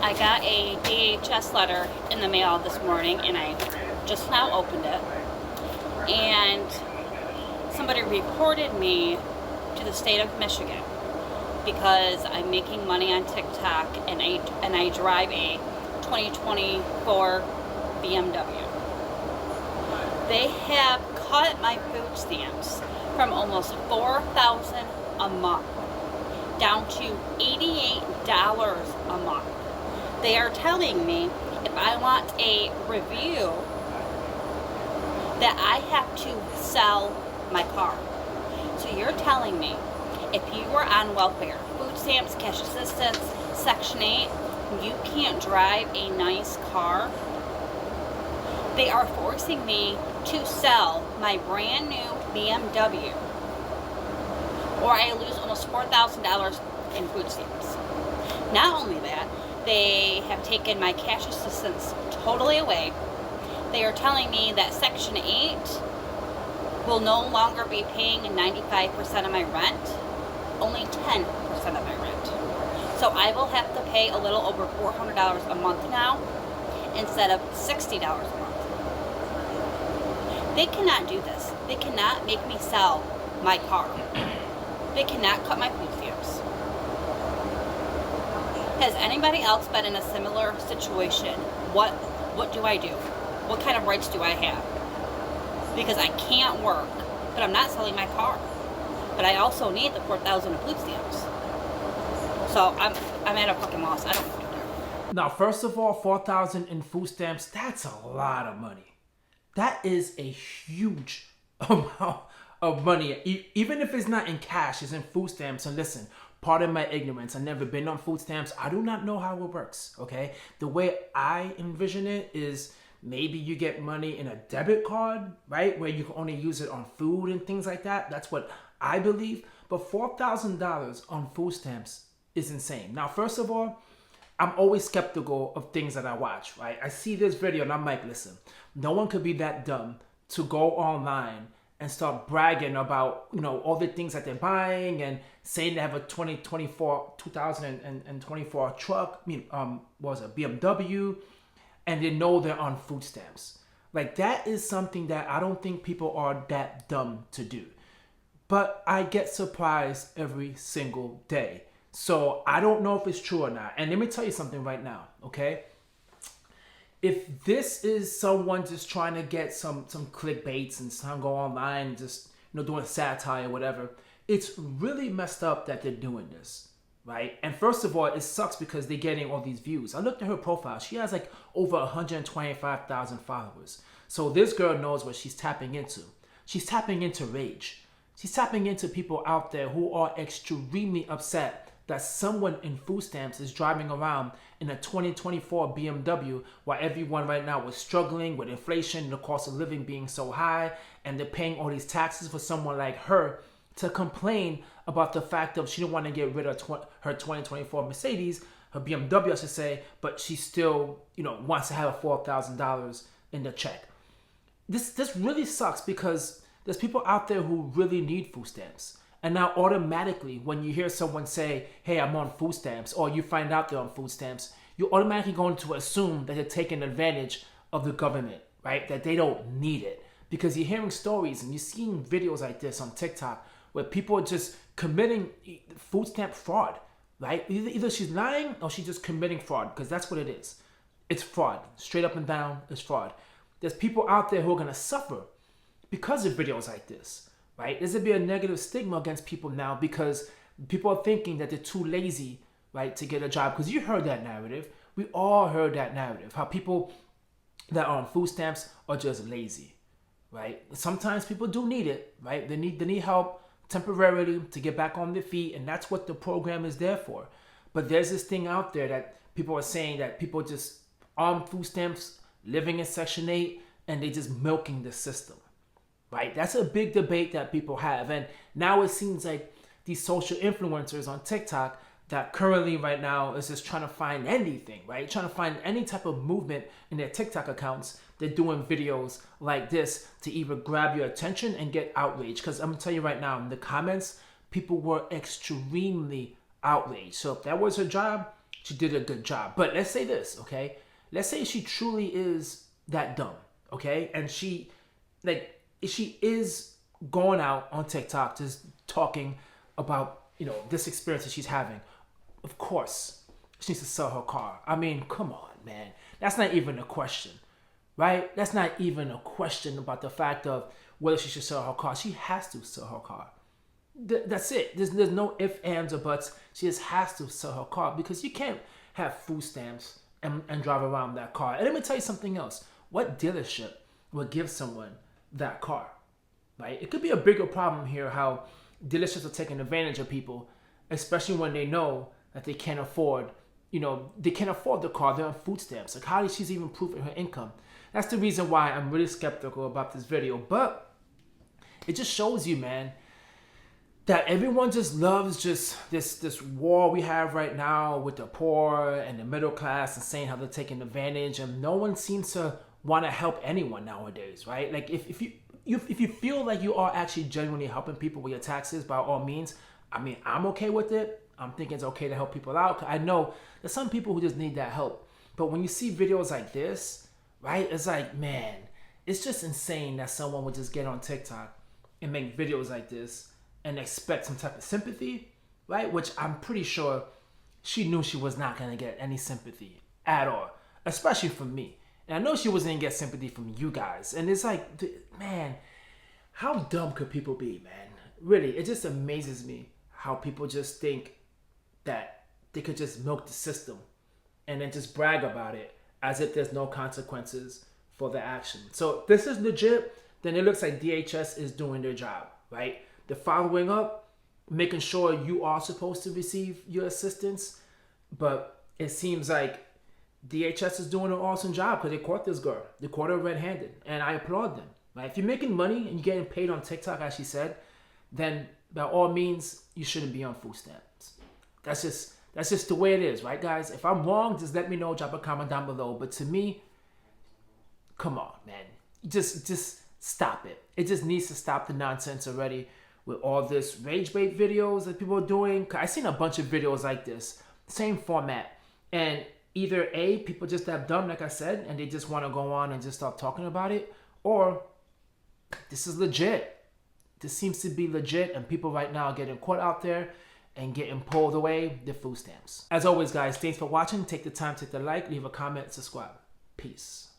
I got a DHS letter in the mail this morning and I just now opened it. And somebody reported me to the state of Michigan because I'm making money on TikTok and I drive a 2024 BMW. They have cut my food stamps from almost $4,000 a month down to $88 a month. They are telling me if I want a review that I have to sell my car. So you're telling me if you were on welfare, food stamps, cash assistance, Section 8, you can't drive a nice car? They are forcing me to sell my brand new BMW or I lose almost $4,000 in food stamps. Not only that, they have taken my cash assistance totally away. They are telling me that Section 8 will no longer be paying 95% of my rent, only 10% of my rent. So I will have to pay a little over $400 a month now instead of $60 a month. They cannot do this. They cannot make me sell my car. They cannot cut my food stamps. Has anybody else been in a similar situation? What do I do? What kind of rights do I have? Because I can't work, but I'm not selling my car. But I also need the $4,000 in food stamps. So I'm at a fucking loss. I don't know what to do. Now, first of all, $4,000 in food stamps, that's a lot of money. That is a huge amount of money. Even if it's not in cash, it's in food stamps. And listen, pardon my ignorance. I've never been on food stamps. I do not know how it works, okay? The way I envision it is maybe you get money in a debit card, right? Where you can only use it on food and things like that. That's what I believe. But $4,000 on food stamps is insane. Now, first of all, I'm always skeptical of things that I watch, right? I see this video and I'm like, listen, no one could be that dumb to go online and start bragging about, all the things that they're buying and saying they have a 2024 truck, what was it, BMW, and they know they're on food stamps. Like, that is something that I don't think people are that dumb to do. But I get surprised every single day. So I don't know if it's true or not. And let me tell you something right now, okay? If this is someone just trying to get some clickbaits and some go online and just doing satire or whatever, it's really messed up that they're doing this, right? And first of all, it sucks because they're getting all these views. I looked at her profile. She has like over 125,000 followers. So this girl knows what she's tapping into. She's tapping into rage. She's tapping into people out there who are extremely upset that someone in food stamps is driving around in a 2024 BMW while everyone right now is struggling with inflation and the cost of living being so high, and they're paying all these taxes for someone like her to complain about the fact of she didn't want to get rid of her 2024 Mercedes, her BMW I should say, but she still wants to have a $4,000 in the check. This really sucks because there's people out there who really need food stamps. And now automatically when you hear someone say, hey, I'm on food stamps, or you find out they're on food stamps, you're automatically going to assume that they're taking advantage of the government, right? That they don't need it. Because you're hearing stories and you're seeing videos like this on TikTok where people are just committing food stamp fraud, right? Either she's lying or she's just committing fraud, because that's what it is. It's fraud. Straight up and down, it's fraud. There's people out there who are going to suffer because of videos like this. Right? There's going to be a negative stigma against people now because people are thinking that they're too lazy, right, to get a job. Because you heard that narrative. We all heard that narrative. How people that are on food stamps are just lazy, right? Sometimes people do need it, right? They need help temporarily to get back on their feet, and that's what the program is there for. But there's this thing out there that people are saying that people just on food stamps, living in Section 8, and they just milking the system. Right? That's a big debate that people have. And now it seems like these social influencers on TikTok that currently right now is just trying to find anything, right? Trying to find any type of movement in their TikTok accounts. They're doing videos like this to either grab your attention and get outraged. Because I'm going to tell you right now, in the comments, people were extremely outraged. So if that was her job, she did a good job. But let's say this, okay? Let's say she truly is that dumb, okay? And she is going out on TikTok just talking about, this experience that she's having. Of course, she needs to sell her car. I mean, come on, man. That's not even a question, right? That's not even a question about the fact of whether she should sell her car. She has to sell her car. That's it. There's no ifs, ands, or buts. She just has to sell her car because you can't have food stamps and drive around that car. And let me tell you something else. What dealership would give someone that car, right? It could be a bigger problem here how dealerships are taking advantage of people, especially when they know that they can't afford, they can't afford the car. They're on food stamps. Like, how is she even proving her income? That's the reason why I'm really skeptical about this video. But it just shows you, man, that everyone just loves just this war we have right now with the poor and the middle class and saying how they're taking advantage, and no one seems to want to help anyone nowadays, right? Like if you feel like you are actually genuinely helping people with your taxes, by all means, I mean, I'm okay with it. I'm thinking it's okay to help people out. I know there's some people who just need that help. But when you see videos like this, right, it's like, man, it's just insane that someone would just get on TikTok and make videos like this and expect some type of sympathy, right? Which I'm pretty sure she knew she was not going to get any sympathy at all, especially from me. And I know she wasn't going to get sympathy from you guys. And it's like, man, how dumb could people be, man? Really, it just amazes me how people just think that they could just milk the system and then just brag about it as if there's no consequences for their action. So if this is legit, then it looks like DHS is doing their job, right? They're following up, making sure you are supposed to receive your assistance. But it seems like DHS is doing an awesome job because they caught this girl. They caught her red-handed, and I applaud them. Right? If you're making money and you're getting paid on TikTok, as she said, then by all means, you shouldn't be on food stamps. That's just the way it is, right, guys? If I'm wrong, just let me know. Drop a comment down below. But to me, come on, man. Just stop it. It just needs to stop the nonsense already with all this rage bait videos that people are doing. I've seen a bunch of videos like this, same format. And either A, people just that dumb, like I said, and they just want to go on and just start talking about it, or this is legit. This seems to be legit, and people right now are getting caught out there and getting pulled away their food stamps. As always, guys, thanks for watching. Take the time, take the like, leave a comment, subscribe. Peace.